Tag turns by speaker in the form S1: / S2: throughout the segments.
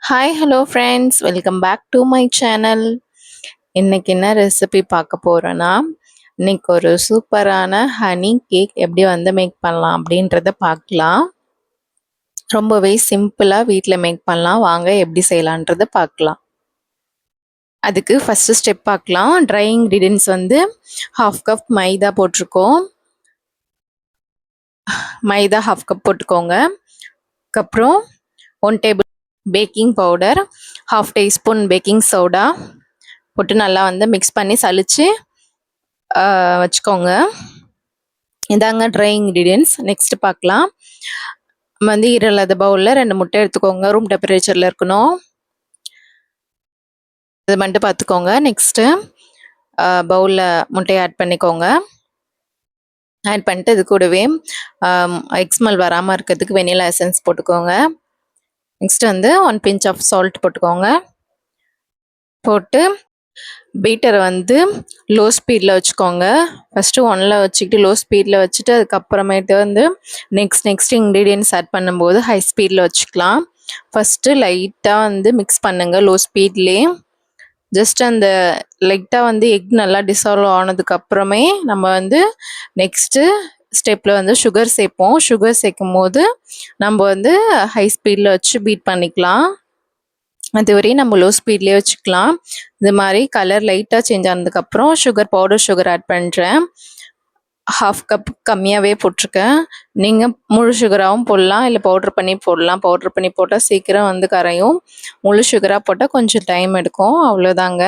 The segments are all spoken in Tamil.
S1: Hi hello friends, welcome back to my channel. இன்னைக்கு என்ன ரெசிபி பார்க்க போகிறோன்னா, இன்னைக்கு ஒரு சூப்பரான ஹனி கேக் எப்படி வந்து மேக் பண்ணலாம் அப்படின்றத பார்க்கலாம். ரொம்பவே சிம்பிளாக வீட்டில் மேக் பண்ணலாம். வாங்க எப்படி செய்யலான்றத பார்க்கலாம். அதுக்கு ஃபஸ்ட்டு ஸ்டெப் பார்க்கலாம். ட்ரை இன்க்ரீடியன்ஸ் வந்து 1/2 கப் மைதா போட்டிருக்கோம். மைதா 1/2 கப் போட்டுக்கோங்க. அதுக்கப்புறம் 1 table baking powder, 1/2 teaspoon baking soda போட்டு நல்லா வந்து மிக்ஸ் பண்ணி சலிச்சு வச்சுக்கோங்க. இதாங்க ட்ரை இன்க்ரீடியன்ஸ். நெக்ஸ்ட் பார்க்கலாம். நம்ம வந்து ஈரல்லாத பவுலில் 2 முட்டை எடுத்துக்கோங்க. ரூம் டெம்பரேச்சரில் இருக்கணும். இது மட்டும் பார்த்துக்கோங்க. நெக்ஸ்ட்டு பவுலில் முட்டையை ஆட் பண்ணிக்கோங்க. ஆட் பண்ணிட்டு இது கூடவே எக் ஸ்மெல் வராமல் இருக்கிறதுக்கு வெனிலா எசன்ஸ் போட்டுக்கோங்க. நெக்ஸ்ட் வந்து 1 பிஞ்ச் ஆஃப் சால்ட் போட்டுக்கோங்க. போட்டு பீட்டரை வந்து லோ ஸ்பீடில் வச்சுக்கோங்க. ஃபஸ்ட்டு 1ல் வச்சுக்கிட்டு லோ ஸ்பீடில் வச்சுட்டு அதுக்கப்புறமேட்டு வந்து நெக்ஸ்ட் இன்க்ரீடியன்ட்ஸ் ஆட் பண்ணும்போது ஹை ஸ்பீடில் வச்சுக்கலாம். ஃபஸ்ட்டு லைட்டாக வந்து மிக்ஸ் பண்ணுங்கள் லோ ஸ்பீட்லேயே. ஜஸ்ட் அந்த லைட்டாக வந்து எக் நல்லா டிசால்வ் ஆனதுக்கப்புறமே நம்ம வந்து நெக்ஸ்ட்டு ஸ்டெப்பில் வந்து சுகர் சேர்ப்போம். சுகர் சேர்க்கும் போது நம்ம வந்து ஹை ஸ்பீடில் வச்சு பீட் பண்ணிக்கலாம். அது வரையும் நம்ம லோ ஸ்பீட்லேயே வச்சுக்கலாம். இது மாதிரி கலர் லைட்டாக சேஞ்ச் ஆனதுக்கப்புறம் பவுடர் சுகர் ஆட் பண்ணுறேன். 1/2 கப் கம்மியாகவே போட்டிருக்கேன். நீங்கள் முழு சுகராகவும் போடலாம், இல்லை பவுட்ரு பண்ணி போடலாம். பவுட்ரு பண்ணி போட்டால் சீக்கிரம் வந்து கரையும். முழு சுகராக போட்டால் கொஞ்சம் டைம் எடுக்கும். அவ்வளோதாங்க.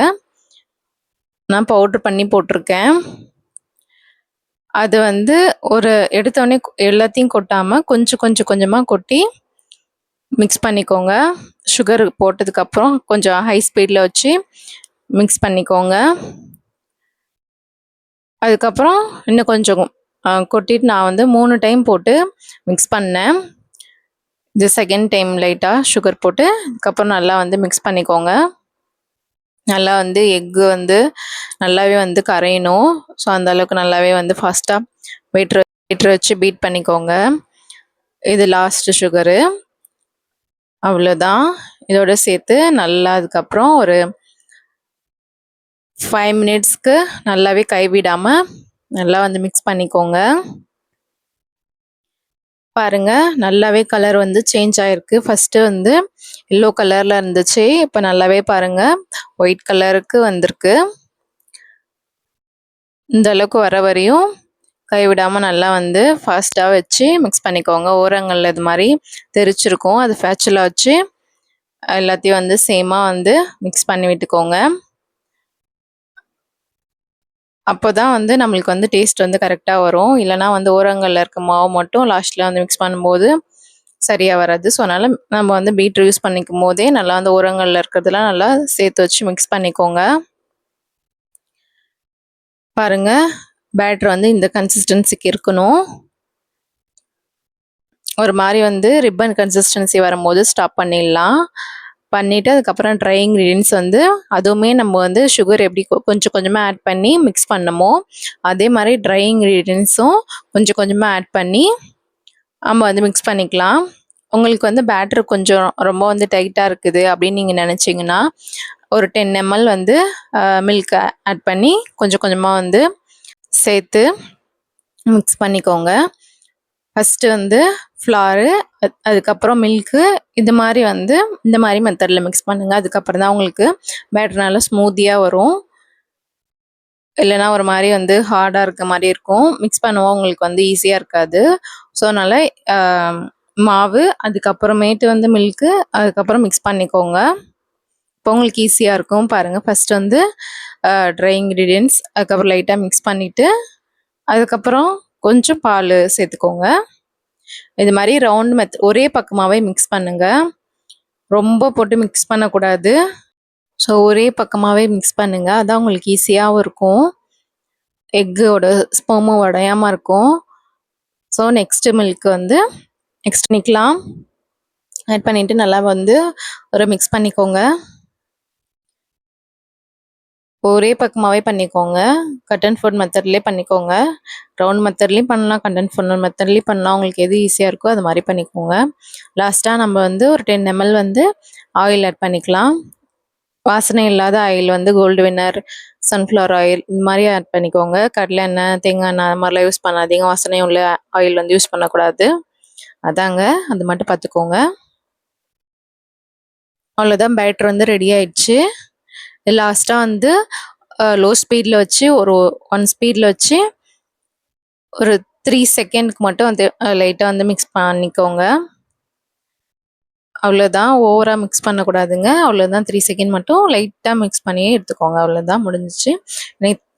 S1: நான் பவுட்ரு பண்ணி போட்டிருக்கேன். அது வந்து ஒரு எடுத்தோடனே எல்லாத்தையும் கொட்டாமல் கொஞ்சமாக கொட்டி மிக்ஸ் பண்ணிக்கோங்க. சுகர் போட்டதுக்கப்புறம் கொஞ்சம் ஹை ஸ்பீடில் வச்சு மிக்ஸ் பண்ணிக்கோங்க. அதுக்கப்புறம் இன்னும் கொஞ்சம் கொட்டிட்டு நான் வந்து 3 டைம் போட்டு மிக்ஸ் பண்ணேன். இது செகண்ட் டைம் லைட்டாக சுகர் போட்டு அதுக்கப்புறம் நல்லா வந்து மிக்ஸ் பண்ணிக்கோங்க. நல்லா வந்து எக்கு வந்து நல்லாவே வந்து கரையணும். ஸோ அந்தளவுக்கு நல்லாவே வந்து ஃபாஸ்ட்டாக வெயிட்ரு வச்சு பீட் பண்ணிக்கோங்க. இது லாஸ்ட்டு சுகரு. அவ்வளோதான். இதோட சேர்த்து நல்லா அதுக்கப்புறம் ஒரு 5 மினிட்ஸ்க்கு நல்லாவே கைவிடாமல் நல்லா வந்து மிக்ஸ் பண்ணிக்கோங்க. பாருங்கள், நல்லாவே கலர் வந்து சேஞ்ச் ஆகிருக்கு. ஃபஸ்ட்டு வந்து எல்லோ கலரில் இருந்துச்சு. இப்போ நல்லாவே பாருங்கள் ஒயிட் கலருக்கு வந்திருக்கு. இந்த அளவுக்கு வர வரையும் கைவிடாமல் நல்லா வந்து ஃபாஸ்ட்டாக வச்சு மிக்ஸ் பண்ணிக்கோங்க. ஓரங்களில் இது மாதிரி தெரிச்சிருக்கும். அது ஃபேச்சுலாக வச்சு எல்லாத்தையும் வந்து சேமாக வந்து மிக்ஸ் பண்ணி விட்டுக்கோங்க. அப்போ தான் வந்து நம்மளுக்கு வந்து டேஸ்ட் வந்து கரெக்டாக வரும். இல்லைனா வந்து ஓரங்களில் இருக்க மாவு மட்டும் லாஸ்ட்டில் வந்து மிக்ஸ் பண்ணும்போது சரியாக வராது. ஸோ அதனால் நம்ம வந்து பீட்ரு யூஸ் பண்ணிக்கும் போதே நல்லா வந்து ஓரங்களில் இருக்கிறதுலாம் நல்லா சேர்த்து வச்சு மிக்ஸ் பண்ணிக்கோங்க. பாருங்கள், பேட்டர் வந்து இந்த கன்சிஸ்டன்சிக்கு இருக்கணும். ஒரு மாதிரி வந்து ரிப்பன் கன்சிஸ்டன்சி வரும்போது ஸ்டாப் பண்ணிடலாம். பண்ணிவிட்டு அதுக்கப்புறம் ட்ரை இன்க்ரீடியன்ட்ஸ் வந்து அதுவுமே நம்ம வந்து சுகர் எப்படி கொஞ்சம் கொஞ்சமாக ஆட் பண்ணி மிக்ஸ் பண்ணமோ அதே மாதிரி ட்ரை இன்க்ரீடியன்ட்ஸும் கொஞ்சம் கொஞ்சமாக ஆட் பண்ணி நம்ம வந்து மிக்ஸ் பண்ணிக்கலாம். உங்களுக்கு வந்து பேட்டர் கொஞ்சம் ரொம்ப வந்து டைட்டாக இருக்குது அப்படின்னு நீங்கள் நினச்சிங்கன்னா ஒரு 10 ml வந்து மில்க் ஆட் பண்ணி கொஞ்சம் கொஞ்சமாக வந்து சேர்த்து மிக்ஸ் பண்ணிக்கோங்க. ஃபஸ்ட்டு வந்து ஃப்ளாரு, அதுக்கப்புறம் மில்க்கு, இது மாதிரி வந்து இந்த மாதிரி மெத்தடில் மிக்ஸ் பண்ணுங்கள். அதுக்கப்புறம் தான் உங்களுக்கு பேட்டர் நல்லா ஸ்மூத்தியாக வரும். இல்லைனா ஒரு மாதிரி வந்து ஹார்டாக இருக்க மாதிரி இருக்கும். மிக்ஸ் பண்ணுவோம் உங்களுக்கு வந்து ஈஸியாக இருக்காது. ஸோ அதனால் மாவு, அதுக்கப்புறமேட்டு வந்து மில்க்கு, அதுக்கப்புறம் மிக்ஸ் பண்ணிக்கோங்க. இப்போ உங்களுக்கு ஈஸியாக இருக்கும். பாருங்கள், ஃபஸ்ட்டு வந்து ட்ரை இன்க்ரீடியன்ட்ஸ், அதுக்கப்புறம் லைட்டாக மிக்ஸ் பண்ணிவிட்டு அதுக்கப்புறம் கொஞ்சம் பால் சேர்த்துக்கோங்க. இது மாதிரி ரவுண்ட் ஒரே பக்கமாகவே மிக்ஸ் பண்ணுங்கள். ரொம்ப போட்டு மிக்ஸ் பண்ணக்கூடாது. ஸோ ஒரே பக்கமாகவே மிக்ஸ் பண்ணுங்கள். அதான் உங்களுக்கு ஈஸியாகவும் இருக்கும். எக்கோட ஸ்பெர்மும் உடையாமல் இருக்கும். ஸோ நெக்ஸ்ட்டு மில்க் வந்து நெக்ஸ்ட் பண்ணிக்கலாம். ஆட் பண்ணிவிட்டு நல்லா வந்து ஒரு மிக்ஸ் பண்ணிக்கோங்க. ஒரே பக்கமாவே பண்ணிக்கோங்க. கட் அண்ட் ஃபோல்ட் மெத்தட்லயே பண்ணிக்கோங்க. ரவுண்ட் மெத்தட்லயும் பண்ணலாம், கட் அண்ட் ஃபோல்ட் மெத்தட்லயும் பண்ணலாம். உங்களுக்கு எது ஈஸியா இருக்கோ அது மாரி பண்ணிக்கோங்க. லாஸ்ட்டா நம்ம வந்து ஒரு 10 ml வந்து ஆயில் ஆட் பண்ணிக்கலாம். வாசனை இல்லாத ஆயில் வந்து கோல்டு வின்னர், சன்ஃப்ளவர் ஆயில் இந்த மாரி ஆட் பண்ணிக்கோங்க. கடலை எண்ணெய், தேங்காய் எண்ணெய் அது மாரிலாம் யூஸ் பண்ணாதீங்க. வாசனை உள்ள ஆயில் வந்து யூஸ் பண்ணக்கூடாது. அதாங்க, அது மட்டும் பார்த்துக்கோங்க. அவ்வளோதான், பேட்டர் வந்து ரெடி ஆயிடுச்சு. லாஸ்ட்டா வந்து லோ ஸ்பீட்ல வச்சு ஒரு 1 ஸ்பீட்ல வச்சு ஒரு 3 செகண்ட்க்கு மட்டும் வந்து லைட்டா வந்து மிக்ஸ் பண்ணிக்கோங்க. அவ்வளோதான், ஓவரா மிக்ஸ் பண்ணக்கூடாதுங்க. அவ்வளோதான், 3 செகண்ட் மட்டும் லைட்டா மிக்ஸ் பண்ணியே எடுத்துக்கோங்க. அவ்வளோதான், முடிஞ்சிச்சு.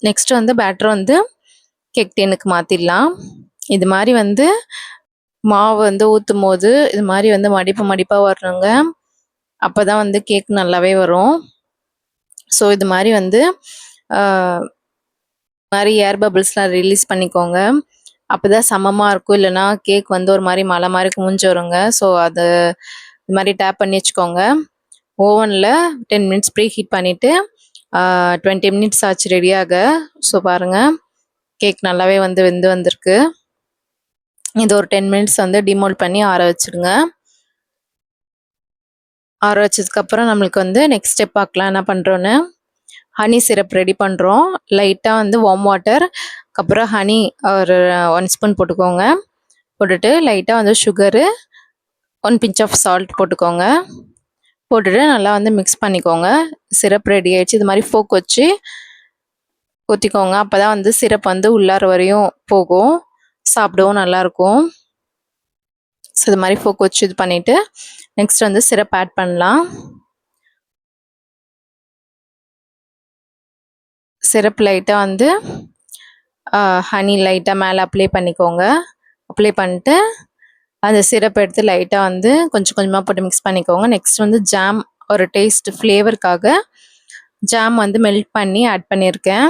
S1: நெக்ஸ்ட் வந்து பேட்டர் வந்து கேக் டின்னுக்கு மாத்திடலாம். இது மாரி வந்து மாவு வந்து ஊத்தும்போது இது மாரி வந்து மடிப்பு மடிப்பா வரணுங்க. அப்பதான் வந்து கேக் நல்லாவே வரும். ஸோ இது மாரி வந்து மாரி ஏர் பபிள்ஸ்லாம் ரிலீஸ் பண்ணிக்கோங்க. அப்பதான் சமமா இருக்கும். இல்லைன்னா கேக் வந்து ஒரு மாரி மலை மாரி குமிஞ்சு வருங்க. ஸோ அது இது மாரி டேப் பண்ணி வச்சுக்கோங்க. ஓவனில் 10 மினிட்ஸ் ப்ரீ ஹீட் பண்ணிவிட்டு 20 மினிட்ஸ் ஆச்சு ரெடியாக. ஸோ பாருங்கள், கேக் நல்லாவே வந்து வெந்து வந்திருக்கு. இது ஒரு 10 மினிட்ஸ் வந்து டிமோல்ட் பண்ணி ஆற வச்சுடுங்க. ஆற வச்சதுக்கப்புறம் நம்மளுக்கு வந்து நெக்ஸ்ட் ஸ்டெப் பார்க்கலாம் என்ன பண்ணுறோன்னு. ஹனி சிரப் ரெடி பண்ணுறோம். லைட்டாக வந்து வார்ம் வாட்டர், அப்புறம் ஹனி ஒரு 1 ஸ்பூன் போட்டுக்கோங்க. போட்டுட்டு லைட்டாக வந்து சுகரு, 1 பிஞ்ச் ஆஃப் சால்ட் போட்டுக்கோங்க. போட்டுட்டு நல்லா வந்து மிக்ஸ் பண்ணிக்கோங்க. சிரப் ரெடி ஆயிடுச்சு. இது மாதிரி ஃபோக் வச்சு ஊற்றிக்கோங்க. அப்போ தான் வந்து சிரப் வந்து உள்ளார வரையும் போகும், சாப்பிடவும் நல்லாயிருக்கும். ஸோ இது மாதிரி ஃபோக் வச்சு இது பண்ணிவிட்டு நெக்ஸ்ட் வந்து சிரப் ஆட் பண்ணலாம். சிரப் லைட்டாக வந்து ஹனி லைட்டாக மேலே அப்ளை பண்ணிக்கோங்க. அப்ளை பண்ணிட்டு அந்த சிரப் எடுத்து லைட்டாக வந்து கொஞ்சம் கொஞ்சமாக போட்டு மிக்ஸ் பண்ணிக்கோங்க. நெக்ஸ்ட் வந்து ஜாம், ஒரு டேஸ்ட் ஃப்ளேவருக்காக ஜாம் வந்து மெல்ட் பண்ணி ஆட் பண்ணியிருக்கேன்.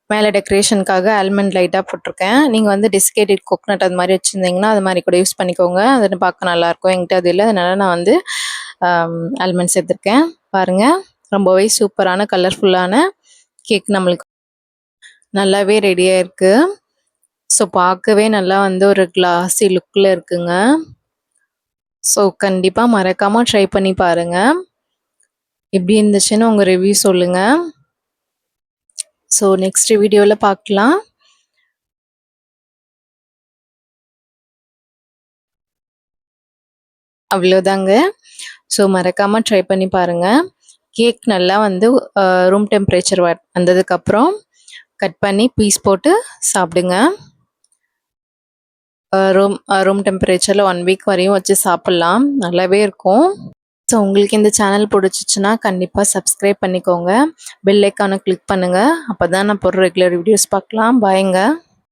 S1: மேலே டெக்கரேஷனுக்காக ஆல்மண்ட் லைட்டாக போட்டிருக்கேன். நீங்கள் வந்து டெசிகேட்டட் கோக்னட் அது மாதிரி வச்சுருந்தீங்கன்னா அது மாதிரி கூட யூஸ் பண்ணிக்கோங்க. அது பார்க்க நல்லாயிருக்கும். என்கிட்ட அது இல்லை, அதனால் நான் வந்து ஆல்மண்ட் சேர்த்துருக்கேன். பாருங்கள், ரொம்பவே சூப்பரான கலர்ஃபுல்லான கேக் நம்மளுக்கு நல்லாவே ரெடியாக இருக்குது. ஸோ பார்க்கவே நல்லா வந்து ஒரு கிளாஸி லுக்கில் இருக்குங்க. ஸோ கண்டிப்பாக மறக்காமல் ட்ரை பண்ணி பாருங்கள். எப்படி இருந்துச்சுன்னு உங்கள் ரிவ்யூ சொல்லுங்கள். ஸோ நெக்ஸ்ட் வீடியோவில் பார்க்கலாம். அவ்வளோதாங்க. ஸோ மறக்காமல் ட்ரை பண்ணி பாருங்கள். கேக் நல்லா வந்து ரூம் டெம்பரேச்சர் வந்ததுக்கப்புறம் கட் பண்ணி பீஸ் போட்டு சாப்பிடுங்க. ரூம் டெம்பரேச்சரில் 1 வீக் வரையும் வச்சு சாப்பிட்லாம், நல்லாவே இருக்கும். ஸோ உங்களுக்கு இந்த சேனல் பிடிச்சிச்சின்னா கண்டிப்பாக சப்ஸ்கிரைப் பண்ணிக்கோங்க. பெல் ஐக்கானை கிளிக் பண்ணுங்கள். அப்போ தான் நான் போடுற ரெகுலர் வீடியோஸ் பார்க்கலாம். பாய்ங்க.